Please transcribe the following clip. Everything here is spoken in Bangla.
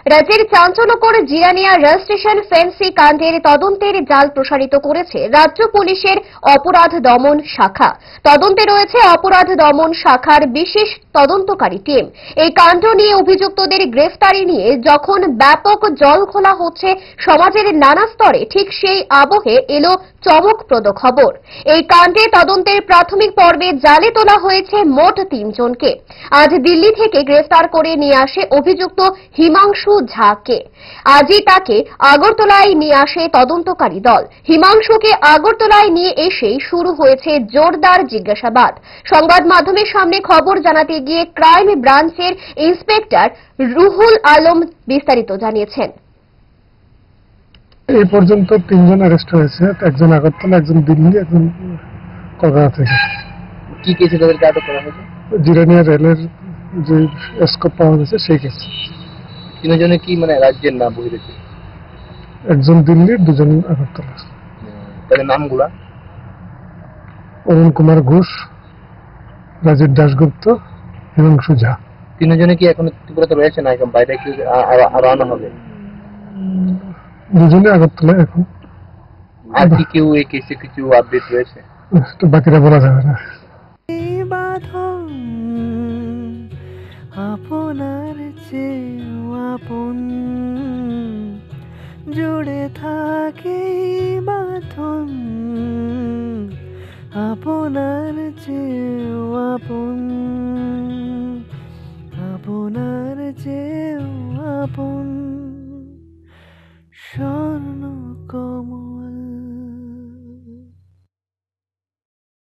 রাজ্যের চাঞ্চল্যকর জিরানিয়া রেল স্টেশন ফেন্সি কাণ্ডের তদন্তের জাল প্রসারিত করেছে রাজ্য পুলিশের অপরাধ দমন শাখা। তদন্তে রয়েছে অপরাধ দমন শাখার বিশেষ তদন্তকারী টিম। এই কাণ্ড নিয়ে অভিযুক্তদের গ্রেফতারি নিয়ে যখন ব্যাপক জল খোলা হচ্ছে সমাজের নানা স্তরে, ঠিক সেই আবহে এলো চমকপ্রদ খবর। এই কাণ্ডে তদন্তের প্রাথমিক পর্বে জালে তোলা হয়েছে মোট 3 জনকে। আজ দিল্লি থেকে গ্রেফতার করে নিয়ে আসে অভিযুক্ত হিমাংশু ঝাকে। আজই তাকে আগরতলায় নিয়ে আসে তদন্তকারী দল। হিমাংশুকে আগরতলায় নিয়ে এসেই শুরু হয়েছে জোরদার জিজ্ঞাসাবাদ। সংবাদ মাধ্যমের সামনে খবর জানাতে গিয়ে ক্রাইম ব্রাঞ্চের ইন্সপেক্টর রুহুল আলম বিস্তারিত জানিয়েছেন। এই পর্যন্ত 3 জন অ্যারেস্ট হয়েছে, একজন আগরতলা, একজন দিল্লি, একজন কলকাতা থেকে। কি কেসে তাদেরকে আটক করা হয়েছে? জিরানিয়া রেলের যে স্কোপ পাওয়া গেছে সেই কেস। 3 জনে কি মানে রাজ্যের নাম বহিরেছে? একজন দিল্লির, 2 জন আগরতলা। তাদের নামগুলা? অরুণ কুমার ঘোষ, রাজীব দাশগুপ্ত, হিমাংশু ঝা। 3 জনে কি এখন ত্রিপুরাতে রয়েছে না এখন বাইরে কি আরো আনা হবে? 2 জনে আগরতলা এখন। আর কি কেউ এই কেসে কিছু আপডেট রয়েছে? তো বাকিরা বলা যাবে না। আপনার চেয়েও আপন জুড়ে থাকে বাঁধন, আপনার চেয়েও আপন, আপনার চেয়েও আপন।